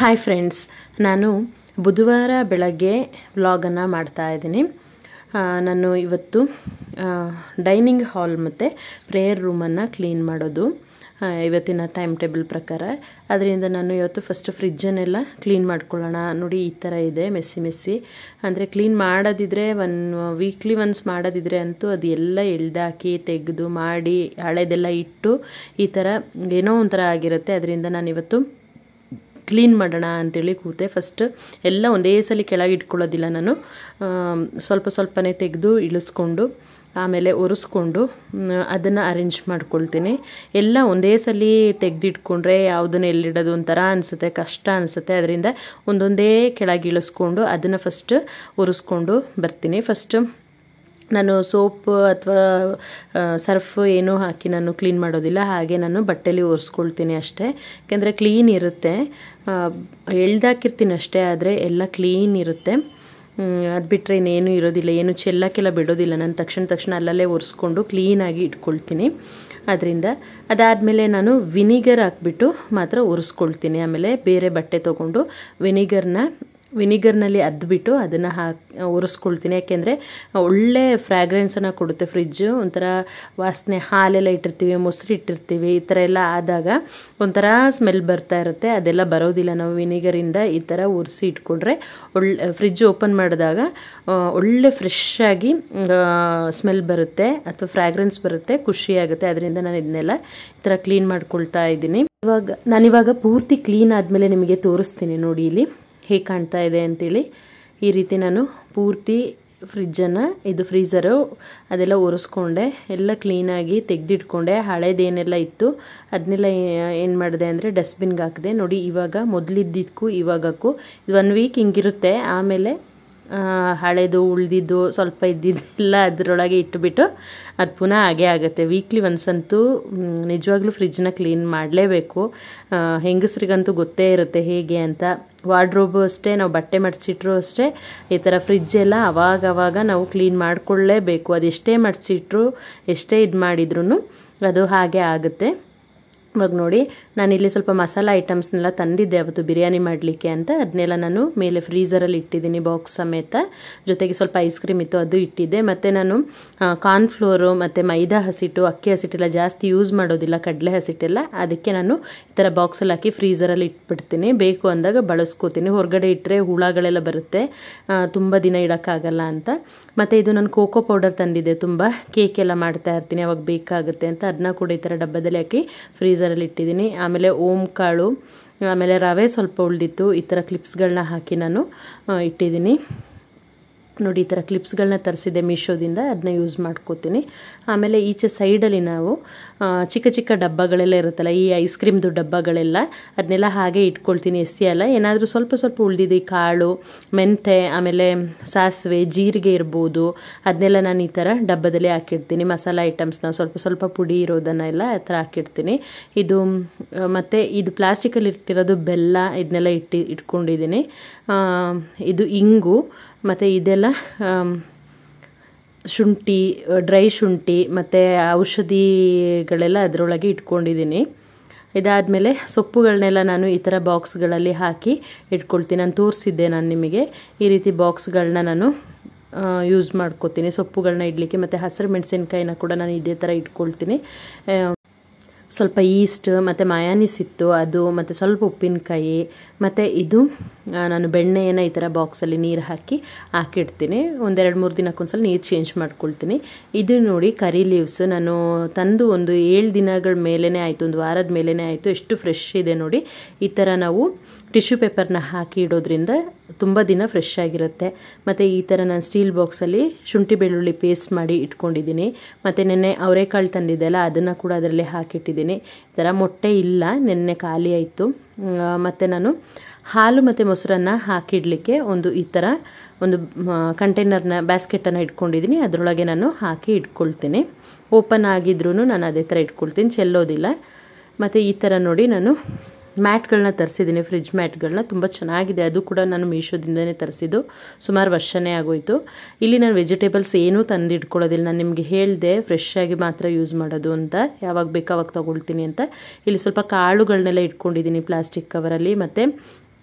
Hi friends, ನಾನು ಬುಧವಾರ ಬೆಳಗ್ಗೆ ವ್ಲಾಗನ್ನು ಮಾಡ್ತಾ ಇದ್ದೀನಿ. ನಾನು ಇವತ್ತು ಡೈನಿಂಗ್ ಹಾಲ್ ಮತ್ತು ಪ್ರೇಯರ್ ರೂಮನ್ನು ಕ್ಲೀನ್ ಮಾಡೋದು ಇವತ್ತಿನ ಟೈಮ್ ಟೇಬಲ್ ಪ್ರಕಾರ. ಅದರಿಂದ ನಾನು ಇವತ್ತು ಫಸ್ಟ್ ಫ್ರಿಜ್ಜನ್ನೆಲ್ಲ ಕ್ಲೀನ್ ಮಾಡ್ಕೊಳ್ಳೋಣ. ನೋಡಿ, ಈ ಥರ ಇದೆ, ಮೆಸ್ಸಿ. ಅಂದರೆ ಕ್ಲೀನ್ ಮಾಡೋದಿದ್ರೆ ವೀಕ್ಲಿ ಒನ್ಸ್ ಮಾಡೋದಿದ್ರೆ ಅಂತೂ ಅದು ಎಲ್ಲ ಎಳ್ದಾಕಿ ತೆಗೆದು ಮಾಡಿ ಹಳೆದೆಲ್ಲ ಇಟ್ಟು ಈ ಥರ ಏನೋ ಒಂಥರ ಆಗಿರುತ್ತೆ. ಅದರಿಂದ ನಾನು ಇವತ್ತು ಕ್ಲೀನ್ ಮಾಡೋಣ ಅಂಥೇಳಿ ಕೂತೆ. ಫಸ್ಟ್ ಎಲ್ಲ ಒಂದೇ ಸಲ ಕೆಳಗೆ ಇಟ್ಕೊಳ್ಳೋದಿಲ್ಲ, ನಾನು ಸ್ವಲ್ಪನೇ ತೆಗೆದು ಇಳಿಸ್ಕೊಂಡು ಆಮೇಲೆ ಒರೆಸ್ಕೊಂಡು ಅದನ್ನು ಅರೇಂಜ್ ಮಾಡ್ಕೊಳ್ತೀನಿ. ಎಲ್ಲ ಒಂದೇ ಸಲ ತೆಗೆದಿಟ್ಕೊಂಡ್ರೆ ಯಾವುದನ್ನು ಎಲ್ಲಿಡೋದು ಒಂಥರ ಅನಿಸುತ್ತೆ, ಕಷ್ಟ ಅನಿಸುತ್ತೆ. ಅದರಿಂದ ಒಂದೊಂದೇ ಕೆಳಗೆ ಇಳಿಸ್ಕೊಂಡು ಅದನ್ನು ಫಸ್ಟ್ ಒರೆಸ್ಕೊಂಡು ಬರ್ತೀನಿ. ಫಸ್ಟ್ ನಾನು ಸೋಪ್ ಅಥವಾ ಸರ್ಫ್ ಏನೂ ಹಾಕಿ ನಾನು ಕ್ಲೀನ್ ಮಾಡೋದಿಲ್ಲ, ಹಾಗೆ ನಾನು ಬಟ್ಟೆಲಿ ಒರೆಸ್ಕೊಳ್ತೀನಿ ಅಷ್ಟೇ. ಯಾಕೆಂದರೆ ಕ್ಲೀನ್ ಇರುತ್ತೆ, ಎಳ್ದಾಕಿರ್ತೀನಿ ಅಷ್ಟೇ, ಆದರೆ ಎಲ್ಲ ಕ್ಲೀನ್ ಇರುತ್ತೆ. ಅದು ಬಿಟ್ಟರೆ ಇನ್ನೇನು ಇರೋದಿಲ್ಲ, ಏನು ಚೆಲ್ಲಕ್ಕೆಲ್ಲ ಬಿಡೋದಿಲ್ಲ. ನಾನು ತಕ್ಷಣ ಅಲ್ಲಲ್ಲೇ ಒರೆಸ್ಕೊಂಡು ಕ್ಲೀನಾಗಿ ಇಟ್ಕೊಳ್ತೀನಿ. ಅದರಿಂದ ಅದಾದಮೇಲೆ ನಾನು ವಿನಿಗರ್ ಹಾಕ್ಬಿಟ್ಟು ಮಾತ್ರ ಒರೆಸ್ಕೊಳ್ತೀನಿ. ಆಮೇಲೆ ಬೇರೆ ಬಟ್ಟೆ ತೊಗೊಂಡು ವಿನಿಗರ್ನಲ್ಲಿ ಅದ್ಬಿಟ್ಟು ಅದನ್ನು ಒರೆಸ್ಕೊಳ್ತೀನಿ. ಯಾಕೆಂದರೆ ಒಳ್ಳೆ ಫ್ರ್ಯಾಗ್ರೆನ್ಸನ್ನು ಕೊಡುತ್ತೆ ಫ್ರಿಜ್ಜು. ಒಂಥರ ವಾಸನೆ, ಹಾಲೆಲ್ಲ ಇಟ್ಟಿರ್ತೀವಿ, ಮೊಸರು ಇಟ್ಟಿರ್ತೀವಿ, ಈ ಥರ ಎಲ್ಲ ಆದಾಗ ಒಂಥರ ಸ್ಮೆಲ್ ಬರ್ತಾ ಇರುತ್ತೆ. ಅದೆಲ್ಲ ಬರೋದಿಲ್ಲ. ನಾವು ವಿನಿಗರಿಂದ ಈ ಥರ ಒರೆಸಿ ಇಟ್ಕೊಂಡ್ರೆ ಫ್ರಿಜ್ ಓಪನ್ ಮಾಡಿದಾಗ ಒಳ್ಳೆ ಫ್ರೆಶ್ ಆಗಿ ಸ್ಮೆಲ್ ಬರುತ್ತೆ ಅಥವಾ ಫ್ರ್ಯಾಗ್ರೆನ್ಸ್ ಬರುತ್ತೆ, ಖುಷಿಯಾಗುತ್ತೆ. ಅದರಿಂದ ನಾನು ಇದನ್ನೆಲ್ಲ ಈ ಥರ ಕ್ಲೀನ್ ಮಾಡ್ಕೊಳ್ತಾ ಇದ್ದೀನಿ. ನಾನಿವಾಗ ಪೂರ್ತಿ ಕ್ಲೀನ್ ಆದಮೇಲೆ ನಿಮಗೆ ತೋರಿಸ್ತೀನಿ. ನೋಡಿ ಇಲ್ಲಿ ಹೇಗೆ ಕಾಣ್ತಾ ಇದೆ ಅಂತೇಳಿ. ಈ ರೀತಿ ನಾನು ಪೂರ್ತಿ ಫ್ರಿಜ್ಜನ್ನು, ಇದು ಫ್ರೀಝರು, ಅದೆಲ್ಲ ಒರೆಸ್ಕೊಂಡೆ, ಎಲ್ಲ ಕ್ಲೀನಾಗಿ ತೆಗೆದಿಟ್ಕೊಂಡೆ. ಹಳೇದೇನೆಲ್ಲ ಇತ್ತು ಅದನ್ನೆಲ್ಲ ಏನು ಮಾಡಿದೆ ಅಂದರೆ ಡಸ್ಟ್ಬಿನ್ಗೆ ಹಾಕಿದೆ. ನೋಡಿ, ಇವಾಗ ಮೊದಲಿದ್ದಕ್ಕೂ ಇವಾಗಕ್ಕೂ ಇದು 1 ವೀಕ್ ಹಿಂಗಿರುತ್ತೆ. ಆಮೇಲೆ ಹಳೇದು ಉಳಿದಿದ್ದು ಸ್ವಲ್ಪ ಇದ್ದಿದ್ದೆಲ್ಲ ಅದರೊಳಗೆ ಇಟ್ಟುಬಿಟ್ಟು ಅದು ಪುನಃ ಹಾಗೆ ಆಗುತ್ತೆ. ವೀಕ್ಲಿ ಒನ್ಸ್ ಅಂತೂ ನಿಜವಾಗ್ಲೂ ಫ್ರಿಜ್ನ ಕ್ಲೀನ್ ಮಾಡಲೇಬೇಕು. ಹೆಂಗಸ್ರಿಗಂತೂ ಗೊತ್ತೇ ಇರುತ್ತೆ ಹೇಗೆ ಅಂತ. ವಾರ್ಡ್ರೋಬು ಅಷ್ಟೇ, ನಾವು ಬಟ್ಟೆ ಮಡಿಸಿಟ್ರು ಅಷ್ಟೇ, ಈ ಥರ ಫ್ರಿಜ್ಜೆಲ್ಲ ಅವಾಗ ನಾವು ಕ್ಲೀನ್ ಮಾಡಿಕೊಳ್ಳೇಬೇಕು. ಅದು ಎಷ್ಟೇ ಮಡಿಸಿಟ್ರು, ಎಷ್ಟೇ ಇದು ಮಾಡಿದ್ರೂ ಅದು ಹಾಗೆ ಆಗುತ್ತೆ. ಇವಾಗ ನೋಡಿ, ನಾನಿಲ್ಲಿ ಸ್ವಲ್ಪ ಮಸಾಲ ಐಟಮ್ಸ್ನೆಲ್ಲ ತಂದಿದ್ದೆ ಅವತ್ತು ಬಿರಿಯಾನಿ ಮಾಡಲಿಕ್ಕೆ ಅಂತ. ಅದನ್ನೆಲ್ಲ ನಾನು ಮೇಲೆ ಫ್ರೀಝರಲ್ಲಿ ಇಟ್ಟಿದ್ದೀನಿ, ಬಾಕ್ಸ್ ಸಮೇತ. ಜೊತೆಗೆ ಸ್ವಲ್ಪ ಐಸ್ ಕ್ರೀಮ್ ಇತ್ತು, ಅದು ಇಟ್ಟಿದ್ದೆ. ಮತ್ತು ನಾನು ಕಾರ್ನ್ಫ್ಲೋರು ಮತ್ತು ಮೈದಾ ಹಸಿಟ್ಟು, ಅಕ್ಕಿ ಹಸಿಟ್ಟೆಲ್ಲ ಜಾಸ್ತಿ ಯೂಸ್ ಮಾಡೋದಿಲ್ಲ, ಕಡಲೆ ಹಸಿಟ್ಟೆಲ್ಲ. ಅದಕ್ಕೆ ನಾನು ಈ ಥರ ಬಾಕ್ಸಲ್ಲಿ ಹಾಕಿ ಫ್ರೀಝರಲ್ಲಿ ಇಟ್ಬಿಡ್ತೀನಿ. ಬೇಕು ಅಂದಾಗ ಬಳಸ್ಕೋತೀನಿ. ಹೊರಗಡೆ ಇಟ್ಟರೆ ಹುಳಗಳೆಲ್ಲ ಬರುತ್ತೆ, ತುಂಬ ದಿನ ಇಡೋಕ್ಕಾಗಲ್ಲ ಅಂತ. ಮತ್ತು ಇದು ನಾನು ಕೋಕೋ ಪೌಡರ್ ತಂದಿದ್ದೆ, ತುಂಬ ಕೇಕೆಲ್ಲ ಮಾಡ್ತಾ ಇರ್ತೀನಿ, ಅವಾಗ ಬೇಕಾಗುತ್ತೆ ಅಂತ. ಅದನ್ನ ಕೂಡ ಈ ಥರ ಡಬ್ಬದಲ್ಲಿ ಹಾಕಿ ಫ್ರೀಝರಲ್ಲಿ ಇಟ್ಟಿದ್ದೀನಿ. ಆಮೇಲೆ ಓಮ್ ಕಾಳು, ಆಮೇಲೆ ರವೆ ಸ್ವಲ್ಪ ಉಳಿದಿತ್ತು, ಈ ಥರ ಕ್ಲಿಪ್ಸ್ಗಳನ್ನ ಹಾಕಿ ನಾನು ಇಟ್ಟಿದ್ದೀನಿ. ನೋಡಿ, ಈ ಥರ ಕ್ಲಿಪ್ಸ್ಗಳನ್ನ ತರಿಸಿದ್ದೆ ಮೀಶೋದಿಂದ, ಅದನ್ನ ಯೂಸ್ ಮಾಡ್ಕೋತೀನಿ. ಆಮೇಲೆ ಈಚೆ ಸೈಡಲ್ಲಿ ನಾವು ಚಿಕ್ಕ ಡಬ್ಬಗಳೆಲ್ಲ ಇರುತ್ತಲ್ಲ, ಈ ಐಸ್ ಕ್ರೀಮ್ದು ಡಬ್ಬಗಳೆಲ್ಲ, ಅದನ್ನೆಲ್ಲ ಹಾಗೆ ಇಟ್ಕೊಳ್ತೀನಿ. ಎಸೆಯಲ್ಲ. ಏನಾದರೂ ಸ್ವಲ್ಪ ಉಳಿದಿದೆ, ಕಾಳು, ಮೆಂತೆ, ಆಮೇಲೆ ಸಾಸಿವೆ, ಜೀರಿಗೆ ಇರ್ಬೋದು, ಅದನ್ನೆಲ್ಲ ನಾನು ಈ ಥರ ಡಬ್ಬದಲ್ಲಿ ಹಾಕಿಡ್ತೀನಿ. ಮಸಾಲ ಐಟಮ್ಸ್ನ ಸ್ವಲ್ಪ ಪುಡಿ ಇರೋದನ್ನೆಲ್ಲ ಆ ಥರ ಹಾಕಿಡ್ತೀನಿ. ಇದು ಮತ್ತು ಇದು ಪ್ಲಾಸ್ಟಿಕಲ್ಲಿ ಇಟ್ಟಿರೋದು ಬೆಲ್ಲ, ಇದನ್ನೆಲ್ಲ ಇಟ್ಕೊಂಡಿದ್ದೀನಿ. ಇದು ಇಂಗು, ಮತ್ತು ಇದೆಲ್ಲ ಶುಂಠಿ, ಡ್ರೈ ಶುಂಠಿ ಮತ್ತು ಔಷಧಿಗಳೆಲ್ಲ ಅದರೊಳಗೆ ಇಟ್ಕೊಂಡಿದ್ದೀನಿ. ಇದಾದಮೇಲೆ ಸೊಪ್ಪುಗಳನ್ನೆಲ್ಲ ನಾನು ಈ ಥರ ಬಾಕ್ಸ್ಗಳಲ್ಲಿ ಹಾಕಿ ಇಟ್ಕೊಳ್ತೀನಿ. ನಾನು ತೋರಿಸಿದ್ದೆ ನಿಮಗೆ, ಈ ರೀತಿ ಬಾಕ್ಸ್ಗಳನ್ನ ನಾನು ಯೂಸ್ ಮಾಡ್ಕೋತೀನಿ ಸೊಪ್ಪುಗಳನ್ನ ಇಡಲಿಕ್ಕೆ. ಮತ್ತು ಹಸಿರು ಮೆಣಸಿನ್ಕಾಯಿನ ಕೂಡ ನಾನು ಇದೇ ಥರ ಇಟ್ಕೊಳ್ತೀನಿ. ಸ್ವಲ್ಪ ಈಸ್ಟ್ ಮತ್ತು ಮಯಾನೀಸ್ ಇತ್ತು ಅದು, ಮತ್ತು ಸ್ವಲ್ಪ ಉಪ್ಪಿನಕಾಯಿ, ಮತ್ತು ಇದು ನಾನು ಬೆಣ್ಣೆಯನ್ನು ಈ ಥರ ಬಾಕ್ಸಲ್ಲಿ ನೀರು ಹಾಕಿಡ್ತೀನಿ. 1-2-3 ದಿನಕ್ಕೊಂದ್ಸಲ ನೀರು ಚೇಂಜ್ ಮಾಡ್ಕೊಳ್ತೀನಿ. ಇದು ನೋಡಿ, ಕರಿ ಲೀವ್ಸ್ ನಾನು ತಂದು ಒಂದು 7 ದಿನಗಳ ಮೇಲೇ ಆಯಿತು, 1 ವಾರದ ಮೇಲೇ ಆಯಿತು. ಎಷ್ಟು ಫ್ರೆಶ್ ಇದೆ ನೋಡಿ. ಈ ಥರ ನಾವು ಟಿಶ್ಯೂ ಪೇಪರ್ನ ಹಾಕಿ ಇಡೋದ್ರಿಂದ ತುಂಬ ದಿನ ಫ್ರೆಶ್ ಆಗಿರುತ್ತೆ. ಮತ್ತು ಈ ಥರ ನಾನು ಸ್ಟೀಲ್ ಬಾಕ್ಸಲ್ಲಿ ಶುಂಠಿ ಬೆಳ್ಳುಳ್ಳಿ ಪೇಸ್ಟ್ ಮಾಡಿ ಇಟ್ಕೊಂಡಿದ್ದೀನಿ. ಮತ್ತು ನೆನ್ನೆ ಅವರೆಕಾಳು ತಂದಿದ್ದೆಲ್ಲ ಅದನ್ನು ಕೂಡ ಅದರಲ್ಲಿ ಹಾಕಿಟ್ಟಿದ್ದೀನಿ. ಈ ಥರ ಮೊಟ್ಟೆ ಇಲ್ಲ, ನೆನ್ನೆ ಖಾಲಿ ಆಯಿತು. ಮತ್ತು ನಾನು ಹಾಲು ಮತ್ತು ಮೊಸರನ್ನು ಹಾಕಿಡಲಿಕ್ಕೆ ಈ ಥರ ಒಂದು ಕಂಟೈನರ್ನ, ಬ್ಯಾಸ್ಕೆಟನ್ನು ಇಟ್ಕೊಂಡಿದ್ದೀನಿ. ಅದರೊಳಗೆ ನಾನು ಹಾಕಿ ಇಟ್ಕೊಳ್ತೀನಿ. ಓಪನ್ ಆಗಿದ್ರೂ ನಾನು ಅದೇ ಥರ ಇಟ್ಕೊಳ್ತೀನಿ, ಚೆಲ್ಲೋದಿಲ್ಲ. ಮತ್ತು ಈ ಥರ ನೋಡಿ, ನಾನು ಮ್ಯಾಟ್ಗಳನ್ನ ತರಿಸಿದ್ದೀನಿ, ಫ್ರಿಜ್ ಮ್ಯಾಟ್ಗಳನ್ನ. ತುಂಬ ಚೆನ್ನಾಗಿದೆ. ಅದು ಕೂಡ ನಾನು ಮೀಶೋದಿಂದನೇ ತರಿಸಿದ್ದು, ಸುಮಾರು ವರ್ಷನೇ ಆಗೋಯಿತು. ಇಲ್ಲಿ ನಾನು ವೆಜಿಟೇಬಲ್ಸ್ ಏನೂ ತಂದು ಇಟ್ಕೊಳ್ಳೋದಿಲ್ಲ. ನಾನು ನಿಮಗೆ ಹೇಳಿದೆ ಫ್ರೆಶ್ ಆಗಿ ಮಾತ್ರ ಯೂಸ್ ಮಾಡೋದು ಅಂತ, ಯಾವಾಗ ಬೇಕು ಅವಾಗ ತೊಗೊಳ್ತೀನಿ ಅಂತ. ಇಲ್ಲಿ ಸ್ವಲ್ಪ ಕಾಳುಗಳನ್ನೆಲ್ಲ ಇಟ್ಕೊಂಡಿದ್ದೀನಿ ಪ್ಲಾಸ್ಟಿಕ್ ಕವರಲ್ಲಿ. ಮತ್ತು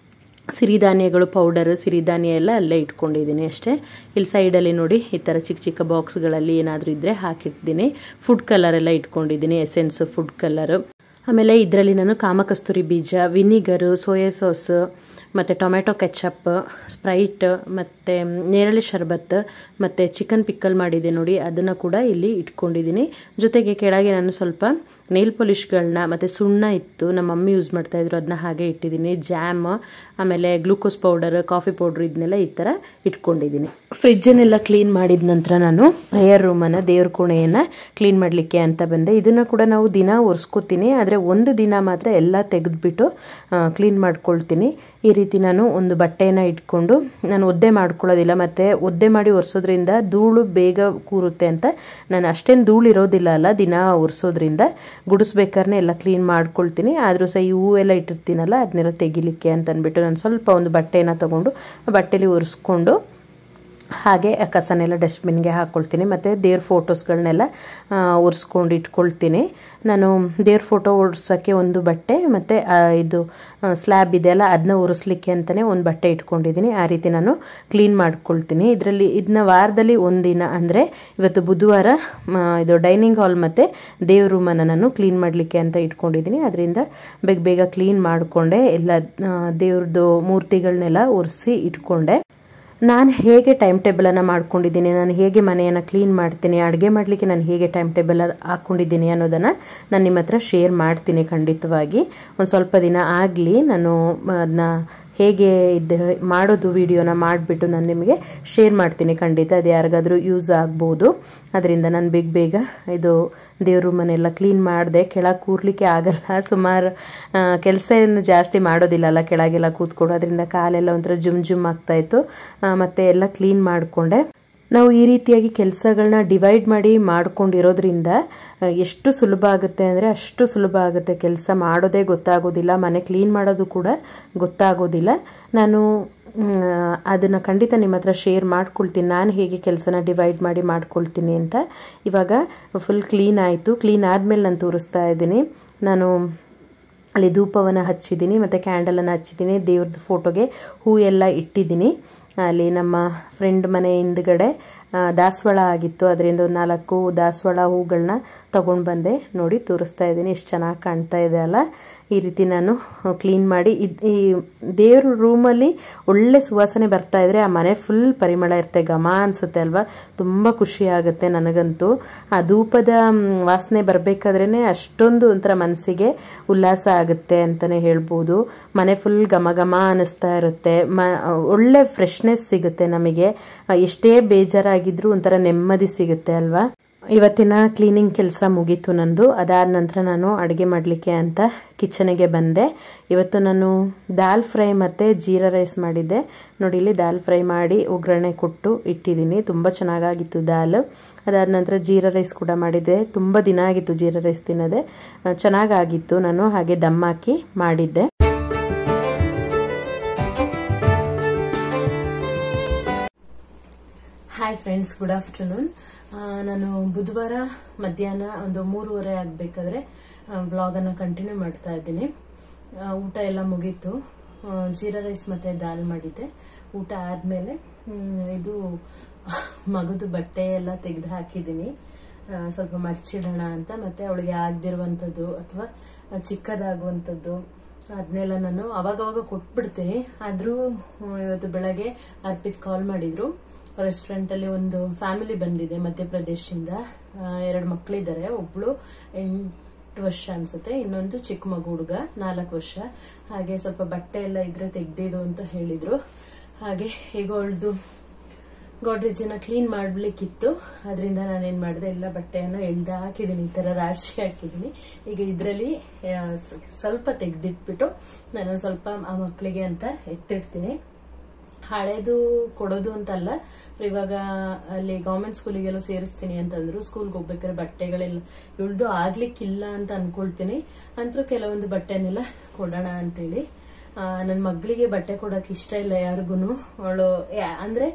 ಸಿರಿಧಾನ್ಯಗಳು ಪೌಡರ್ ಸಿರಿಧಾನ್ಯ ಎಲ್ಲ ಅಲ್ಲೇ ಇಟ್ಕೊಂಡಿದ್ದೀನಿ ಅಷ್ಟೇ. ಇಲ್ಲಿ ಸೈಡಲ್ಲಿ ನೋಡಿ ಈ ಥರ ಚಿಕ್ಕ ಚಿಕ್ಕ ಬಾಕ್ಸ್ಗಳಲ್ಲಿ ಏನಾದರೂ ಇದ್ದರೆ ಹಾಕಿಟ್ಟಿದ್ದೀನಿ. ಫುಡ್ ಕಲರ್ ಎಲ್ಲ ಇಟ್ಕೊಂಡಿದ್ದೀನಿ, ಎಸೆನ್ಸ್ ಫುಡ್ ಕಲರು. ಆಮೇಲೆ ಇದರಲ್ಲಿ ನಾನು ಕಾಮಕಸ್ತೂರಿ ಬೀಜ, ವಿನಿಗರು, ಸೋಯಾ ಸಾಸ್, ಮತ್ತು ಟೊಮೆಟೊ ಕೆಚಪ್, ಸ್ಪ್ರೈಟ್, ಮತ್ತು ನೇರಳೆ ಶರ್ಬತ್, ಮತ್ತು ಚಿಕನ್ ಪಿಕ್ಕಲ್ ಮಾಡಿದೆ ನೋಡಿ, ಅದನ್ನು ಕೂಡ ಇಲ್ಲಿ ಇಟ್ಕೊಂಡಿದ್ದೀನಿ. ಜೊತೆಗೆ ಕೆಳಗೆ ನಾನು ಸ್ವಲ್ಪ ನೇಲ್ ಪಾಲಿಷ್ಗಳನ್ನ ಮತ್ತು ಸುಣ್ಣ ಇತ್ತು, ನಮ್ಮ ಮಮ್ಮಿ ಯೂಸ್ ಮಾಡ್ತಾಯಿದ್ರು, ಅದನ್ನ ಹಾಗೆ ಇಟ್ಟಿದ್ದೀನಿ. ಜಾಮ್, ಆಮೇಲೆ ಗ್ಲೂಕೋಸ್ ಪೌಡರ್, ಕಾಫಿ ಪೌಡ್ರ್, ಇದನ್ನೆಲ್ಲ ಈ ಥರ ಇಟ್ಕೊಂಡಿದ್ದೀನಿ. ಫ್ರಿಜ್ಜನ್ನೆಲ್ಲ ಕ್ಲೀನ್ ಮಾಡಿದ ನಂತರ ನಾನು ಪ್ರೇಯರ್ ರೂಮನ್ನು, ದೇವ್ರ ಕೋಣೆಯನ್ನು ಕ್ಲೀನ್ ಮಾಡಲಿಕ್ಕೆ ಅಂತ ಬಂದೆ. ಇದನ್ನು ಕೂಡ ನಾವು ದಿನ ಒರೆಸ್ಕೊತೀನಿ, ಆದರೆ ಒಂದು ದಿನ ಮಾತ್ರ ಎಲ್ಲ ತೆಗೆದುಬಿಟ್ಟು ಕ್ಲೀನ್ ಮಾಡ್ಕೊಳ್ತೀನಿ. ಈ ರೀತಿ ನಾನು ಒಂದು ಬಟ್ಟೆಯನ್ನು ಇಟ್ಕೊಂಡು, ನಾನು ಒದ್ದೆ ಮಾಡ್ಕೊಳ್ಳೋದಿಲ್ಲ, ಮತ್ತು ಒದ್ದೆ ಮಾಡಿ ಒರೆಸೋದ್ರಿಂದ ಧೂಳು ಬೇಗ ಕೂರುತ್ತೆ ಅಂತ ನಾನು ಅಷ್ಟೇನು ಧೂಳು ಇರೋದಿಲ್ಲ ಅಲ್ಲ ದಿನ ಒರೆಸೋದ್ರಿಂದ, ಗುಡಿಸ್ಬೇಕಾದ್ರೆ ಎಲ್ಲ ಕ್ಲೀನ್ ಮಾಡ್ಕೊಳ್ತೀನಿ. ಆದರೂ ಸಹ ಈ ಹೂವೆಲ್ಲ ಇಟ್ಟಿರ್ತೀನಲ್ಲ ಅದನ್ನೆಲ್ಲ ತೆಗಿಲಿಕ್ಕೆ ಅಂತ ಅಂದ್ಬಿಟ್ಟು ನಾನು ಸ್ವಲ್ಪ ಒಂದು ಬಟ್ಟೆನ ತೊಗೊಂಡು ಬಟ್ಟೆಲಿ ಒರೆಸ್ಕೊಂಡು ಹಾಗೆ ಕಸನೆಲ್ಲ ಡಸ್ಟ್ಬಿನ್ಗೆ ಹಾಕ್ಕೊಳ್ತೀನಿ. ಮತ್ತು ದೇವ್ರ ಫೋಟೋಸ್ಗಳನ್ನೆಲ್ಲ ಒರೆಸ್ಕೊಂಡು ಇಟ್ಕೊಳ್ತೀನಿ. ನಾನು ದೇವ್ರ ಫೋಟೋ ಒರೆಸೋಕ್ಕೆ ಒಂದು ಬಟ್ಟೆ, ಮತ್ತು ಇದು ಸ್ಲ್ಯಾಬ್ ಇದೆಯಲ್ಲ ಅದನ್ನ ಒರೆಸ್ಲಿಕ್ಕೆ ಅಂತಲೇ ಒಂದು ಬಟ್ಟೆ ಇಟ್ಕೊಂಡಿದ್ದೀನಿ. ಆ ರೀತಿ ನಾನು ಕ್ಲೀನ್ ಮಾಡ್ಕೊಳ್ತೀನಿ. ಇದನ್ನ ವಾರದಲ್ಲಿ ಒಂದಿನ, ಅಂದರೆ ಇವತ್ತು ಬುಧವಾರ, ಇದು ಡೈನಿಂಗ್ ಹಾಲ್ ಮತ್ತು ದೇವ್ರ ರೂಮನ್ನು ನಾನು ಕ್ಲೀನ್ ಮಾಡಲಿಕ್ಕೆ ಅಂತ ಇಟ್ಕೊಂಡಿದ್ದೀನಿ. ಅದರಿಂದ ಬೇಗ ಬೇಗ ಕ್ಲೀನ್ ಮಾಡಿಕೊಂಡೆ, ಎಲ್ಲ ದೇವ್ರದ್ದು ಮೂರ್ತಿಗಳನ್ನೆಲ್ಲ ಒರೆಸಿ ಇಟ್ಕೊಂಡೆ. ನಾನು ಹೇಗೆ ಟೈಮ್ ಟೇಬಲನ್ನು ಮಾಡ್ಕೊಂಡಿದ್ದೀನಿ, ನಾನು ಹೇಗೆ ಮನೆಯನ್ನು ಕ್ಲೀನ್ ಮಾಡ್ತೀನಿ, ಅಡುಗೆ ಮಾಡಲಿಕ್ಕೆ ನಾನು ಹೇಗೆ ಟೈಮ್ ಟೇಬಲ್ ಹಾಕ್ಕೊಂಡಿದ್ದೀನಿ ಅನ್ನೋದನ್ನು ನಾನು ನಿಮ್ಮ ಹತ್ರ ಶೇರ್ ಮಾಡ್ತೀನಿ ಖಂಡಿತವಾಗಿ. ಒಂದು ಸ್ವಲ್ಪ ದಿನ ಆಗಲಿ, ನಾನು ಅದನ್ನ ಹೇಗೆ ಇದು ಮಾಡೋದು ವಿಡಿಯೋನ ಮಾಡಿಬಿಟ್ಟು ನಾನು ನಿಮಗೆ ಶೇರ್ ಮಾಡ್ತೀನಿ ಖಂಡಿತ. ಅದು ಯಾರಿಗಾದರೂ ಯೂಸ್ ಆಗ್ಬೋದು. ಅದರಿಂದ ನಾನು ಬೇಗ ಇದು ದೇವ್ರ ರೂಮನ್ನೆಲ್ಲ ಕ್ಲೀನ್ ಮಾಡಿದೆ. ಕೆಳಗೆ ಕೂರ್ಲಿಕ್ಕೆ ಆಗಲ್ಲ, ಸುಮಾರು ಕೆಲಸ ಏನು ಜಾಸ್ತಿ ಮಾಡೋದಿಲ್ಲ ಅಲ್ಲ ಕೆಳಗೆಲ್ಲ ಕೂತ್ಕೊಂಡು, ಅದರಿಂದ ಕಾಲೆಲ್ಲ ಒಂಥರ ಜುಮ್ ಆಗ್ತಾಯಿತ್ತು. ಮತ್ತು ಎಲ್ಲ ಕ್ಲೀನ್ ಮಾಡಿಕೊಂಡೆ. ನಾವು ಈ ರೀತಿಯಾಗಿ ಕೆಲಸಗಳನ್ನ ಡಿವೈಡ್ ಮಾಡಿ ಮಾಡ್ಕೊಂಡಿರೋದ್ರಿಂದ ಎಷ್ಟು ಸುಲಭ ಆಗುತ್ತೆ ಅಂದರೆ ಅಷ್ಟು ಸುಲಭ ಆಗುತ್ತೆ. ಕೆಲಸ ಮಾಡೋದೇ ಗೊತ್ತಾಗೋದಿಲ್ಲ, ಮನೆ ಕ್ಲೀನ್ ಮಾಡೋದು ಕೂಡ ಗೊತ್ತಾಗೋದಿಲ್ಲ. ನಾನು ಅದನ್ನು ಖಂಡಿತ ನಿಮ್ಮ ಹತ್ರ ಶೇರ್ ಮಾಡ್ಕೊಳ್ತೀನಿ, ನಾನು ಹೇಗೆ ಕೆಲಸನ ಡಿವೈಡ್ ಮಾಡಿ ಮಾಡ್ಕೊಳ್ತೀನಿ ಅಂತ. ಇವಾಗ ಫುಲ್ ಕ್ಲೀನ್ ಆಯಿತು. ಕ್ಲೀನ್ ಆದಮೇಲೆ ನಾನು ತೋರಿಸ್ತಾ ಇದ್ದೀನಿ. ನಾನು ಅಲ್ಲಿ ಧೂಪವನ್ನು ಹಚ್ಚಿದ್ದೀನಿ, ಮತ್ತು ಕ್ಯಾಂಡಲನ್ನು ಹಚ್ಚಿದ್ದೀನಿ. ದೇವ್ರದ್ದು ಫೋಟೋಗೆ ಹೂ ಎಲ್ಲ ಇಟ್ಟಿದ್ದೀನಿ. ಅಲ್ಲಿ ನಮ್ಮ ಫ್ರೆಂಡ್ ಮನೆ ಹಿಂದ್ಗಡೆ ದಾಸವಾಳ ಆಗಿತ್ತು, ಅದರಿಂದ ಒಂದು 4 ದಾಸವಾಳ ಹೂಗಳನ್ನ ತೊಗೊಂಡು ಬಂದೆ. ನೋಡಿ ತೋರಿಸ್ತಾ ಇದ್ದೀನಿ, ಎಷ್ಟು ಚೆನ್ನಾಗಿ ಕಾಣ್ತಾ ಇದೆ ಅಲ್ಲ. ಈ ರೀತಿ ನಾನು ಕ್ಲೀನ್ ಮಾಡಿ ಈ ದೇವ್ರ ರೂಮಲ್ಲಿ ಒಳ್ಳೆ ಸುವಾಸನೆ ಬರ್ತಾ ಇದ್ರೆ ಆ ಮನೆ ಫುಲ್ ಪರಿಮಳ ಇರುತ್ತೆ, ಘಮ ಅನಿಸುತ್ತೆ ಅಲ್ವಾ. ತುಂಬ ಖುಷಿ ಆಗುತ್ತೆ ನನಗಂತೂ. ಆ ಧೂಪದ ವಾಸನೆ ಬರಬೇಕಾದ್ರೇ ಅಷ್ಟೊಂದು ಒಂಥರ ಮನಸ್ಸಿಗೆ ಉಲ್ಲಾಸ ಆಗುತ್ತೆ ಅಂತಲೇ ಹೇಳ್ಬೋದು. ಮನೆ ಫುಲ್ ಘಮ ಅನ್ನಿಸ್ತಾ ಇರುತ್ತೆ, ಒಳ್ಳೆ ಫ್ರೆಶ್ನೆಸ್ ಸಿಗುತ್ತೆ ನಮಗೆ. ಎಷ್ಟೇ ಬೇಜಾರಾಗಿದ್ರೂ ಒಂಥರ ನೆಮ್ಮದಿ ಸಿಗುತ್ತೆ ಅಲ್ವಾ. ಇವತ್ತಿನ ಕ್ಲೀನಿಂಗ್ ಕೆಲಸ ಮುಗೀತು ನಂದು. ಅದಾದ ನಂತರ ನಾನು ಅಡುಗೆ ಮಾಡಲಿಕ್ಕೆ ಅಂತ ಕಿಚನಿಗೆ ಬಂದೆ. ಇವತ್ತು ನಾನು ದಾಲ್ ಫ್ರೈ ಮತ್ತು ಜೀರಾ ರೈಸ್ ಮಾಡಿದ್ದೆ. ನೋಡಿ ಇಲ್ಲಿ ದಾಲ್ ಫ್ರೈ ಮಾಡಿ ಒಗ್ಗರಣೆ ಕೊಟ್ಟು ಇಟ್ಟಿದ್ದೀನಿ. ತುಂಬ ಚೆನ್ನಾಗಾಗಿತ್ತು ದಾಲ್. ಅದಾದ ನಂತರ ಜೀರಾ ರೈಸ್ ಕೂಡ ಮಾಡಿದ್ದೆ. ತುಂಬ ದಿನ ಆಗಿತ್ತು ಜೀರಾ ರೈಸ್ ತಿನ್ನೋದೆ, ಚೆನ್ನಾಗಾಗಿತ್ತು. ನಾನು ಹಾಗೆ ದಮ್ ಹಾಕಿ ಮಾಡಿದ್ದೆ. Hi friends, good afternoon. ನಾನು ಬುಧವಾರ ಮಧ್ಯಾಹ್ನ ಒಂದು 3:30 ಆಗಬೇಕಾದ್ರೆ ವ್ಲಾಗನ್ನು ಕಂಟಿನ್ಯೂ ಮಾಡ್ತಾ ಇದ್ದೀನಿ. ಊಟ ಎಲ್ಲ ಮುಗೀತು. ಜೀರಾ ರೈಸ್ ಮತ್ತು ದಾಲ್ ಮಾಡಿದ್ದೆ. ಊಟ ಆದಮೇಲೆ ಇದು ಮಗದು ಬಟ್ಟೆ ಎಲ್ಲ ತೆಗೆದು ಹಾಕಿದ್ದೀನಿ, ಸ್ವಲ್ಪ ಮರ್ಚಿಡೋಣ ಅಂತ. ಮತ್ತು ಅವಳಿಗೆ ಆಗದಿರುವಂಥದ್ದು ಅಥವಾ ಚಿಕ್ಕದಾಗುವಂಥದ್ದು ಅದನ್ನೆಲ್ಲ ನಾನು ಅವಾಗವಾಗ ಕೊಟ್ಬಿಡ್ತೀನಿ. ಆದರೂ ಇವತ್ತು ಬೆಳಗ್ಗೆ ಅರ್ಪಿತ್ ಕಾಲ್ ಮಾಡಿದ್ರು. ರೆಸ್ಟೋರೆಂಟಲ್ಲಿ ಒಂದು ಫ್ಯಾಮಿಲಿ ಬಂದಿದೆ ಮಧ್ಯಪ್ರದೇಶದಿಂದ. 2 ಮಕ್ಕಳಿದ್ದಾರೆ. ಒಬ್ಳು 8 ವರ್ಷ ಅನ್ಸುತ್ತೆ, ಇನ್ನೊಂದು ಚಿಕ್ಕ ಮಗು ಹುಡುಗ 4 ವರ್ಷ. ಹಾಗೆ ಸ್ವಲ್ಪ ಬಟ್ಟೆ ಎಲ್ಲ ಇದ್ರೆ ತೆಗ್ದಿಡು ಅಂತ ಹೇಳಿದ್ರು. ಹಾಗೆ ಈಗ ಅವಳದು ಗೋಡ್ರೇಜನ್ನ ಕ್ಲೀನ್ ಮಾಡ್ಲಿಕ್ಕಿತ್ತು. ಅದರಿಂದ ನಾನೇನ್ ಮಾಡಿದೆ, ಎಲ್ಲ ಬಟ್ಟೆಯನ್ನು ಎಳ್ದು ಹಾಕಿದ್ದೀನಿ, ಈ ತರ ರಾಶಿ ಹಾಕಿದ್ದೀನಿ. ಈಗ ಇದರಲ್ಲಿ ಸ್ವಲ್ಪ ತೆಗ್ದಿಟ್ಬಿಟ್ಟು ನಾನು ಸ್ವಲ್ಪ ಆ ಮಕ್ಕಳಿಗೆ ಅಂತ ಎತ್ತಿಡ್ತೀನಿ. ಹಳೇದು ಕೊಡೋದು ಅಂತಲ್ಲ, ಇವಾಗ ಅಲ್ಲಿ ಗೌರ್ಮೆಂಟ್ ಸ್ಕೂಲಿಗೆಲ್ಲ ಸೇರಿಸ್ತೀನಿ ಅಂತಂದ್ರು. ಸ್ಕೂಲ್ಗೆ ಹೋಗ್ಬೇಕಾದ್ರೆ ಬಟ್ಟೆಗಳೆಲ್ಲ ಇಳ್ದು ಆಗ್ಲಿಕ್ಕಿಲ್ಲ ಅಂತ ಅನ್ಕೊಳ್ತೀನಿ. ಅಂತೂ ಕೆಲವೊಂದು ಬಟ್ಟೆನೆಲ್ಲ ಕೊಡೋಣ ಅಂತೇಳಿ. ನನ್ನ ಮಗಳಿಗೆ ಬಟ್ಟೆ ಕೊಡಕ್ ಇಷ್ಟ ಇಲ್ಲ ಯಾರಿಗೂ. ಅವಳು ಅಂದ್ರೆ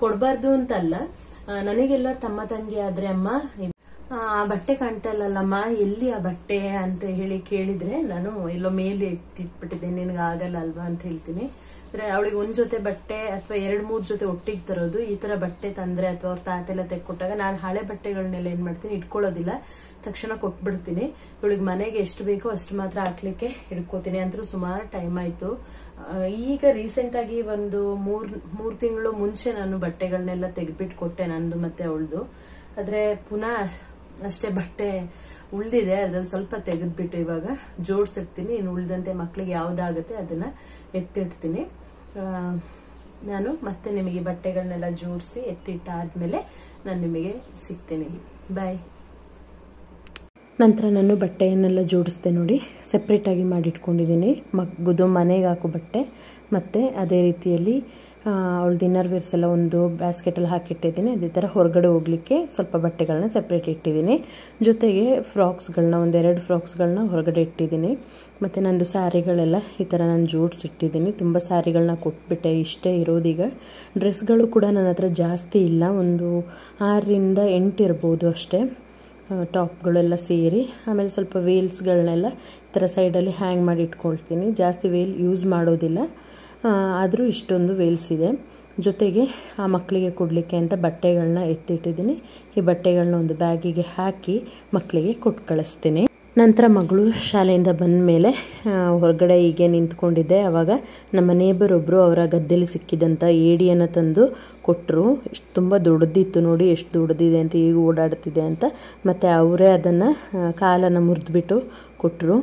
ಕೊಡಬಾರ್ದು ಅಂತಲ್ಲ, ನನಗೆಲ್ಲ ತಮ್ಮ ತಂಗಿ ಆದ್ರೆ ಅಮ್ಮ ಆ ಬಟ್ಟೆ ಕಾಣ್ತಾ ಇಲ್ಲಲ್ಲಮ್ಮ, ಎಲ್ಲಿ ಆ ಬಟ್ಟೆ ಅಂತ ಹೇಳಿ ಕೇಳಿದ್ರೆ ನಾನು ಎಲ್ಲೋ ಮೇಲೆ ಇಟ್ಟಿಟ್ಬಿಟ್ಟಿದ್ದೀನಿ, ನಿನಗೆ ಆಗಲ್ಲ ಅಲ್ವಾ ಅಂತ ಹೇಳ್ತೀನಿ. ಅಂದ್ರೆ ಅವಳಿಗೆ ಒಂದ್ ಜೊತೆ ಬಟ್ಟೆ ಅಥವಾ 2-3 ಜೊತೆ ಒಟ್ಟಿಗೆ ತರೋದು, ಈ ತರ ಬಟ್ಟೆ ತಂದ್ರೆ ಅಥವಾ ಅವ್ರ ತಾತೆಲ್ಲ ತೆಕ್ಕೊಟ್ಟಾಗ ನಾನು ಹಳೆ ಬಟ್ಟೆಗಳನ್ನೆಲ್ಲ ಏನ್ ಮಾಡ್ತೀನಿ, ಇಟ್ಕೊಳ್ಳೋದಿಲ್ಲ, ತಕ್ಷಣ ಕೊಟ್ಬಿಡ್ತೀನಿ. ಇವಳಿಗೆ ಮನೆಗೆ ಎಷ್ಟು ಬೇಕೋ ಅಷ್ಟು ಮಾತ್ರ ಹಾಕ್ಲಿಕ್ಕೆ ಇಟ್ಕೋತೀನಿ. ಅಂತೂ ಸುಮಾರು ಟೈಮ್ ಆಯ್ತು. ಈಗ ರೀಸೆಂಟ್ ಆಗಿ ಒಂದು ಮೂರ್ ತಿಂಗಳು ಮುಂಚೆ ನಾನು ಬಟ್ಟೆಗಳನ್ನೆಲ್ಲ ತೆಗೆದ್ಬಿಟ್ಟು ಕೊಟ್ಟೆ, ನಂದು ಮತ್ತೆ ಅವಳದು. ಆದ್ರೆ ಪುನಃ ಅಷ್ಟೇ ಬಟ್ಟೆ ಉಳ್ದಿದೆ, ಅದ್ರಲ್ಲಿ ಸ್ವಲ್ಪ ತೆಗೆದ್ಬಿಟ್ಟು ಇವಾಗ ಜೋಡಿಸಿಡ್ತೀನಿ. ಇನ್ನು ಉಳ್ದಂತೆ ಮಕ್ಳಿಗೆ ಯಾವ್ದಾಗುತ್ತೆ ಅದನ್ನ ಎತ್ತಿಡ್ತೀನಿ. ನಾನು ಮತ್ತೆ ನಿಮಗೆ ಬಟ್ಟೆಗಳನ್ನೆಲ್ಲ ಜೋಡಿಸಿ ಎತ್ತಿಟ್ಟಾದ್ಮೇಲೆ ನಾನು ನಿಮಗೆ ಸಿಗ್ತೀನಿ. ಬಾಯ್. ನಂತರ ನಾನು ಬಟ್ಟೆಯನ್ನೆಲ್ಲ ಜೋಡಿಸ್ದೆ ನೋಡಿ, ಸೆಪ್ರೇಟಾಗಿ ಮಾಡಿಟ್ಕೊಂಡಿದ್ದೀನಿ. ಮಗುದು ಮನೆಗೆ ಹಾಕೋ ಬಟ್ಟೆ ಮತ್ತು ಅದೇ ರೀತಿಯಲ್ಲಿ ಅವಳು ಡಿನ್ನರ್ ವೇರ್ಸ್ ಎಲ್ಲ ಒಂದು ಬ್ಯಾಸ್ಕೆಟಲ್ಲಿ ಹಾಕಿಟ್ಟಿದ್ದೀನಿ. ಅದೇ ಥರ ಹೊರಗಡೆ ಹೋಗ್ಲಿಕ್ಕೆ ಸ್ವಲ್ಪ ಬಟ್ಟೆಗಳನ್ನ ಸೆಪ್ರೇಟ್ ಇಟ್ಟಿದ್ದೀನಿ. ಜೊತೆಗೆ ಫ್ರಾಕ್ಸ್ಗಳನ್ನ 1-2 ಫ್ರಾಕ್ಸ್ಗಳನ್ನ ಹೊರಗಡೆ ಇಟ್ಟಿದ್ದೀನಿ. ಮತ್ತು ನಂದು ಸ್ಯಾರಿಗಳೆಲ್ಲ ಈ ಥರ ನಾನು ಜೋಡಿಸಿಟ್ಟಿದ್ದೀನಿ. ತುಂಬ ಸ್ಯಾರಿಗಳನ್ನ ಕೊಟ್ಬಿಟ್ಟೆ, ಇಷ್ಟೇ ಇರೋದೀಗ. ಡ್ರೆಸ್ಗಳು ಕೂಡ ನನ್ನ ಹತ್ರ ಜಾಸ್ತಿ ಇಲ್ಲ, ಒಂದು 6-8 ಇರ್ಬೋದು ಅಷ್ಟೇ, ಟಾಪ್ಗಳೆಲ್ಲ ಸೇರಿ. ಆಮೇಲೆ ಸ್ವಲ್ಪ ವೇಲ್ಸ್ಗಳನ್ನೆಲ್ಲ ಈ ಥರ ಸೈಡಲ್ಲಿ ಹ್ಯಾಂಗ್ ಮಾಡಿ ಇಟ್ಕೊಳ್ತೀನಿ. ಜಾಸ್ತಿ ವೇಲ್ ಯೂಸ್ ಮಾಡೋದಿಲ್ಲ, ಆದರೂ ಇಷ್ಟೊಂದು ವೇಲ್ಸ್ ಇದೆ. ಜೊತೆಗೆ ಆ ಮಕ್ಕಳಿಗೆ ಕೊಡಲಿಕ್ಕೆ ಅಂತ ಬಟ್ಟೆಗಳನ್ನ ಎತ್ತಿಟ್ಟಿದ್ದೀನಿ. ಈ ಬಟ್ಟೆಗಳನ್ನ ಒಂದು ಬ್ಯಾಗಿಗೆ ಹಾಕಿ ಮಕ್ಕಳಿಗೆ ಕೊಟ್ಟು ಕಳಿಸ್ತೀನಿ. ನಂತರ ಮಗಳು ಶಾಲೆಯಿಂದ ಬಂದ ಮೇಲೆ ಹೊರಗಡೆ ಹೀಗೆ ನಿಂತ್ಕೊಂಡಿದ್ದೆ. ಆವಾಗ ನಮ್ಮ ನೇಬರ್ ಒಬ್ಬರು ಅವರ ಗದ್ದೆಯಲ್ಲಿ ಸಿಕ್ಕಿದಂಥ ಏಡಿಯನ್ನು ತಂದು ಕೊಟ್ಟರು. ತುಂಬ ದೊಡ್ಡದಿತ್ತು ನೋಡಿ, ಎಷ್ಟು ದೊಡ್ಡದಿದೆ ಅಂತ, ಈಗ ಓಡಾಡ್ತಿದೆ ಅಂತ. ಮತ್ತು ಅವರೇ ಅದನ್ನು ಕಾಲನ್ನು ಮುರಿದ್ಬಿಟ್ಟು ಕೊಟ್ಟರು.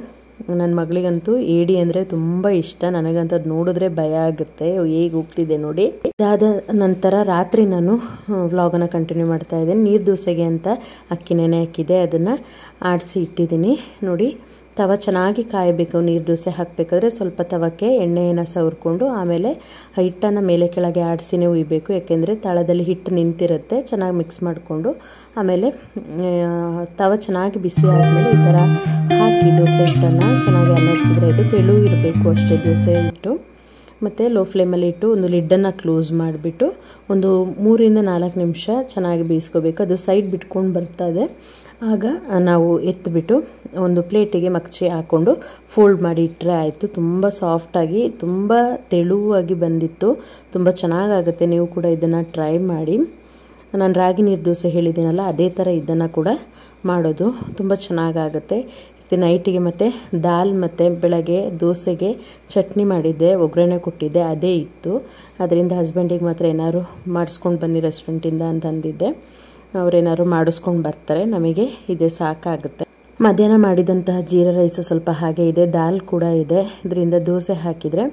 ನನ್ನ ಮಗಳಿಗಂತೂ ಏಡಿ ಅಂದರೆ ತುಂಬ ಇಷ್ಟ. ನನಗಂತೂ ಅದು ನೋಡಿದ್ರೆ ಭಯ ಆಗುತ್ತೆ, ಹೇಗೆ ಹೋಗ್ತಿದೆ ನೋಡಿ. ಅದಾದ ನಂತರ ರಾತ್ರಿ ನಾನು ವ್ಲಾಗನ್ನು ಕಂಟಿನ್ಯೂ ಮಾಡ್ತಾ ಇದ್ದೀನಿ. ನೀರು ದೋಸೆಗೆ ಅಂತ ಅಕ್ಕಿ ನೆನೆ ಹಾಕಿದೆ, ಅದನ್ನು ಆಡಿಸಿ ಇಟ್ಟಿದ್ದೀನಿ ನೋಡಿ. ತವ ಚೆನ್ನಾಗಿ ಕಾಯಬೇಕು. ನೀರು ದೋಸೆ ಹಾಕಬೇಕಾದ್ರೆ ಸ್ವಲ್ಪ ತವಕ್ಕೆ ಎಣ್ಣೆಯನ್ನು ಸವರ್ಕೊಂಡು ಆಮೇಲೆ ಹಿಟ್ಟನ್ನು ಮೇಲೆ ಕೆಳಗೆ ಆಡಿಸಿನೇ ಉಯ್ಬೇಕು, ಯಾಕೆಂದರೆ ತಳದಲ್ಲಿ ಹಿಟ್ಟು ನಿಂತಿರುತ್ತೆ. ಚೆನ್ನಾಗಿ ಮಿಕ್ಸ್ ಮಾಡಿಕೊಂಡು ಆಮೇಲೆ ತವ ಚೆನ್ನಾಗಿ ಬಿಸಿ ಆದಮೇಲೆ ಈ ಥರ ಹಾಕಿ ದೋಸೆ ಹಿಟ್ಟನ್ನು ಚೆನ್ನಾಗಿ ಅಲ್ಲಾಡಿಸಿದ್ರೆ ಇದು ತೆಳು ಇರಬೇಕು ಅಷ್ಟೇ ದೋಸೆ ಹಿಟ್ಟು. ಮತ್ತು ಲೋ ಫ್ಲೇಮಲ್ಲಿ ಇಟ್ಟು ಒಂದು ಲಿಡ್ಡನ್ನು ಕ್ಲೋಸ್ ಮಾಡಿಬಿಟ್ಟು ಒಂದು 3-4 ನಿಮಿಷ ಚೆನ್ನಾಗಿ ಬೇಯಿಸ್ಕೋಬೇಕು. ಅದು ಸೈಡ್ ಬಿಟ್ಕೊಂಡು ಬರ್ತದೆ. ಆಗ ನಾವು ಎತ್ತಿಬಿಟ್ಟು ಒಂದು ಪ್ಲೇಟಿಗೆ ಮಗ್ಚಿ ಹಾಕ್ಕೊಂಡು ಫೋಲ್ಡ್ ಮಾಡಿ ಇಟ್ಟರೆ ಆಯಿತು. ತುಂಬ ಸಾಫ್ಟಾಗಿ ತುಂಬ ತೆಳುವಾಗಿ ಬಂದಿತ್ತು, ತುಂಬ ಚೆನ್ನಾಗಾಗುತ್ತೆ. ನೀವು ಕೂಡ ಇದನ್ನು ಟ್ರೈ ಮಾಡಿ. ನಾನು ರಾಗಿ ನೀರು ದೋಸೆ ಹೇಳಿದ್ದೀನಲ್ಲ, ಅದೇ ಥರ ಇದನ್ನು ಕೂಡ ಮಾಡೋದು ತುಂಬ ಚೆನ್ನಾಗಾಗುತ್ತೆ. ನೈಟಿಗೆ ಮತ್ತು ದಾಲ್ ಮತ್ತು ಬೆಳಗ್ಗೆ ದೋಸೆಗೆ ಚಟ್ನಿ ಮಾಡಿದ್ದೆ, ಒಗ್ಗರಣೆ ಕೊಟ್ಟಿದ್ದೆ, ಅದೇ ಇತ್ತು. ಅದರಿಂದ ಹಸ್ಬೆಂಡಿಗೆ ಮಾತ್ರ ಏನಾದ್ರು ಮಾಡಿಸ್ಕೊಂಡು ಬನ್ನಿ ರೆಸ್ಟೋರೆಂಟಿಂದ ಅಂತ ಅಂದಿದ್ದೆ. ಅವರೇನಾದ್ರು ಮಾಡಿಸ್ಕೊಂಡು ಬರ್ತಾರೆ, ನಮಗೆ ಇದೇ ಸಾಕಾಗುತ್ತೆ. ಮಧ್ಯಾಹ್ನ ಮಾಡಿದಂತಹ ಜೀರಾ ರೈಸ್ ಸ್ವಲ್ಪ ಹಾಗೆ ಇದೆ, ದಾಲ್ ಕೂಡ ಇದೆ. ಇದರಿಂದ ದೋಸೆ ಹಾಕಿದರೆ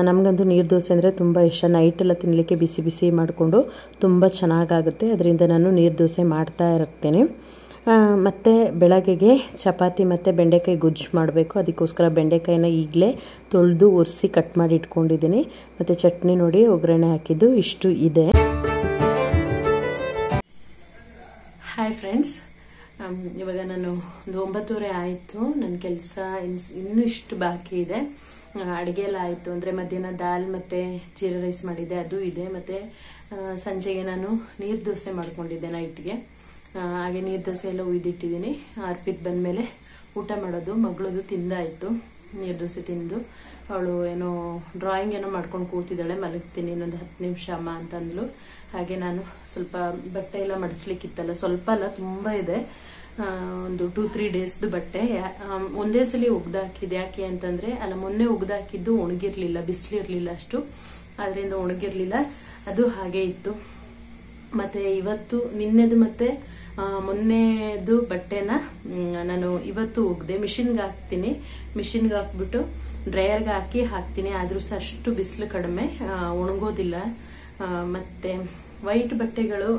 ನಮಗಂತೂ ನೀರು ದೋಸೆ ಅಂದರೆ ತುಂಬ ಇಷ್ಟ. ನೈಟೆಲ್ಲ ತಿನ್ನಲಿಕ್ಕೆ ಬಿಸಿ ಬಿಸಿ ಮಾಡಿಕೊಂಡು ತುಂಬ ಚೆನ್ನಾಗಾಗುತ್ತೆ. ಅದರಿಂದ ನಾನು ನೀರು ದೋಸೆ ಮಾಡ್ತಾ ಇರ್ತೇನೆ. ಮತ್ತು ಬೆಳಗ್ಗೆಗೆ ಚಪಾತಿ ಮತ್ತು ಬೆಂಡೆಕಾಯಿ ಗೊಜ್ಜು ಮಾಡಬೇಕು. ಅದಕ್ಕೋಸ್ಕರ ಬೆಂಡೆಕಾಯಿನ ಈಗಲೇ ತೊಳೆದು ಒರೆಸಿ ಕಟ್ ಮಾಡಿ ಇಟ್ಕೊಂಡಿದ್ದೀನಿ. ಮತ್ತು ಚಟ್ನಿ ನೋಡಿ ಒಗ್ಗರಣೆ ಹಾಕಿದ್ದು ಇಷ್ಟು ಇದೆ. ಹಾಯ್ ಫ್ರೆಂಡ್ಸ್, ಇವಾಗ ನಾನು ಒಂದು 9:30 ಆಯಿತು. ನನ್ನ ಕೆಲಸ ಇನ್ನೂ ಇಷ್ಟು ಬಾಕಿ ಇದೆ. ಅಡುಗೆ ಎಲ್ಲ ಆಯಿತು. ಅಂದರೆ ಮಧ್ಯಾಹ್ನ ದಾಲ್ ಮತ್ತು ಜೀರಾ ರೈಸ್ ಮಾಡಿದ್ದೆ, ಅದು ಇದೆ. ಮತ್ತು ಸಂಜೆಗೆ ನಾನು ನೀರು ದೋಸೆ ಮಾಡ್ಕೊಂಡಿದ್ದೆ ನೈಟ್ಗೆ. ಹಾಗೆ ನೀರು ದೋಸೆ ಎಲ್ಲ ಉಯ್ದಿಟ್ಟಿದ್ದೀನಿ. ಅರ್ಪಿತ್ ಬಂದಮೇಲೆ ಊಟ ಮಾಡೋದು. ಮಗಳದು ತಿಂದಾಯಿತು, ನೀರು ದೋಸೆ ತಿಂದು ಅವಳು ಏನೋ ಡ್ರಾಯಿಂಗ್ ಏನೋ ಮಾಡ್ಕೊಂಡು ಕೂತಿದ್ದಾಳೆ. ಮಲಗ್ತೀನಿ ಇನ್ನೊಂದು 10 ನಿಮಿಷ ಅಮ್ಮ ಅಂತಂದ್ಲು. ಹಾಗೆ ನಾನು ಸ್ವಲ್ಪ ಬಟ್ಟೆ ಎಲ್ಲ ಮಡಚಲಿಕ್ಕಿತ್ತಲ್ಲ, ಸ್ವಲ್ಪ ಅಲ್ಲ ತುಂಬ ಇದೆ, ಒಂದು 2-3 ಡೇಸ್ದು ಬಟ್ಟೆ ಒಂದೇ ಸಲ ಒಗ್ದಾಕಿದೆ. ಯಾಕೆ ಅಂತಂದರೆ ಮೊನ್ನೆ ಒಗ್ದಾಕಿದ್ದು ಒಣಗಿರ್ಲಿಲ್ಲ, ಬಿಸಿಲಿರಲಿಲ್ಲ ಅಷ್ಟು, ಅದರಿಂದ ಒಣಗಿರ್ಲಿಲ್ಲ, ಅದು ಹಾಗೆ ಇತ್ತು. ಮತ್ತು ಇವತ್ತು ನಿನ್ನೆದು ಮತ್ತು ಮೊನ್ನೆದು ಬಟ್ಟೆನ ನಾನು ಇವತ್ತು ಒಗ್ದೆ. ಮಿಷಿನ್ಗೆ ಹಾಕ್ತೀನಿ, ಮಿಷಿನ್ಗೆ ಹಾಕ್ಬಿಟ್ಟು ಡ್ರೈಯರ್ಗೆ ಹಾಕ್ತೀನಿ. ಆದರೂ ಸಹ ಅಷ್ಟು ಬಿಸಿಲು ಕಡಿಮೆ, ಒಣಗೋದಿಲ್ಲ. ಮತ್ತು ವೈಟ್ ಬಟ್ಟೆಗಳು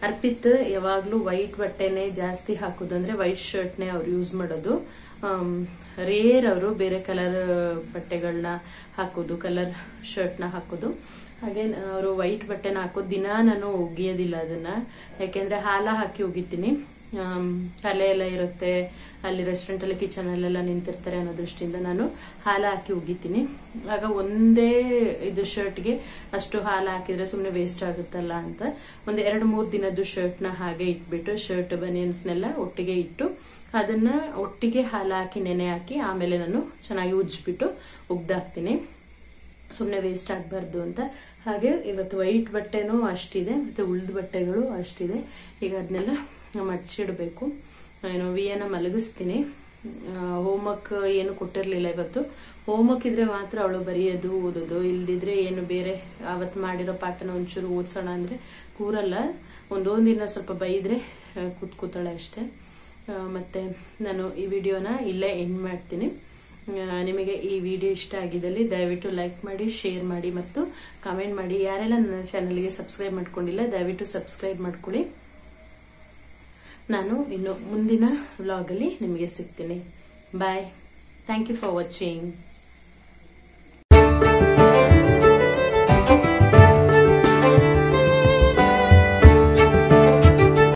ಅರ್ಪಿತ್ ಯಾವಾಗಲೂ ವೈಟ್ ಬಟ್ಟೆನೇ ಜಾಸ್ತಿ ಹಾಕೋದು. ಅಂದರೆ ವೈಟ್ ಶರ್ಟ್ನೇ ಅವ್ರು ಯೂಸ್ ಮಾಡೋದು. ರೇರ್ ಅವರು ಬೇರೆ ಕಲರ್ ಬಟ್ಟೆಗಳನ್ನ ಹಾಕೋದು, ಕಲರ್ ಶರ್ಟ್ನ ಹಾಕೋದು. ಹಾಗೆ ಅವರು ವೈಟ್ ಬಟ್ಟೆನ ಹಾಕೋದು. ದಿನ ನಾನು ಒಗೆಯೋದಿಲ್ಲ ಅದನ್ನ, ಯಾಕೆಂದ್ರೆ ಹಾಲ ಹಾಕಿ ಒಗಿತೀನಿ. ತಲೆ ಎಲ್ಲ ಇರುತ್ತೆ ಅಲ್ಲಿ, ರೆಸ್ಟೋರೆಂಟ್ ಅಲ್ಲಿ ಕಿಚನ್ ಅಲ್ಲೆಲ್ಲ ನಿಂತಿರ್ತಾರೆ ಅನ್ನೋ ದೃಷ್ಟಿಯಿಂದ ನಾನು ಹಾಲು ಹಾಕಿ ಒಗಿತೀನಿ. ಆಗ ಒಂದೇ ಇದು ಶರ್ಟ್ಗೆ ಅಷ್ಟು ಹಾಲು ಹಾಕಿದ್ರೆ ಸುಮ್ಮನೆ ವೇಸ್ಟ್ ಆಗುತ್ತಲ್ಲ ಅಂತ ಒಂದು 2-3 ದಿನದ್ದು ಶರ್ಟ್ನ ಹಾಗೆ ಇಟ್ಬಿಟ್ಟು, ಶರ್ಟ್ ಬನಿಯನ್ಸ್ನೆಲ್ಲ ಒಟ್ಟಿಗೆ ಇಟ್ಟು ಅದನ್ನ ಒಟ್ಟಿಗೆ ಹಾಲು ಹಾಕಿ ನೆನೆ ಹಾಕಿ ಆಮೇಲೆ ನಾನು ಚೆನ್ನಾಗಿ ಉಜ್ಜಿಬಿಟ್ಟು ಒಗ್ದಾಕ್ತೀನಿ. ಸುಮ್ಮನೆ ವೇಸ್ಟ್ ಆಗಬಾರ್ದು ಅಂತ. ಹಾಗೆ ಇವತ್ತು ವೈಟ್ ಬಟ್ಟೆನೂ ಅಷ್ಟಿದೆ, ಮತ್ತು ಉಳ್ದ ಬಟ್ಟೆಗಳು ಅಷ್ಟಿದೆ. ಈಗ ಅದನ್ನೆಲ್ಲ ಮಡ್ಚಿಡಬೇಕು. ನಾನು ವಿಯನ ಮಲಗಿಸ್ತೀನಿ. ಹೋಮ್ವರ್ಕ್ ಏನು ಕೊಟ್ಟಿರಲಿಲ್ಲ ಇವತ್ತು. ಹೋಮ್ವರ್ಕ್ ಇದ್ರೆ ಮಾತ್ರ ಅವಳು ಬರೆಯೋದು ಓದೋದು, ಇಲ್ದಿದ್ರೆ ಏನು ಬೇರೆ ಅವತ್ತು ಮಾಡಿರೋ ಪಾಠನ ಒಂಚೂರು ಓದಿಸೋಣ ಅಂದರೆ ಕೂರಲ್ಲ. ಒಂದೊಂದಿನ ಸ್ವಲ್ಪ ಬೈದ್ರೆ ಕೂತಾಳೆ ಅಷ್ಟೇ. ಮತ್ತು ನಾನು ಈ ವಿಡಿಯೋನ ಇಲ್ಲೇ ಎಂಡ್ ಮಾಡ್ತೀನಿ. ನಿಮಗೆ ಈ ವಿಡಿಯೋ ಇಷ್ಟ ಆಗಿದ್ದಲ್ಲಿ ದಯವಿಟ್ಟು ಲೈಕ್ ಮಾಡಿ, ಶೇರ್ ಮಾಡಿ ಮತ್ತು ಕಮೆಂಟ್ ಮಾಡಿ. ಯಾರೆಲ್ಲ ನನ್ನ ಚಾನಲ್ಗೆ ಸಬ್ಸ್ಕ್ರೈಬ್ ಮಾಡ್ಕೊಂಡಿಲ್ಲ ದಯವಿಟ್ಟು ಸಬ್ಸ್ಕ್ರೈಬ್ ಮಾಡ್ಕೊಳ್ಳಿ. ನಾನು ಇನ್ನು ಮುಂದಿನ ವ್ಲಾಗಲ್ಲಿ ನಿಮಗೆ ಸಿಗ್ತೀನಿ. Bye. Thank you for watching.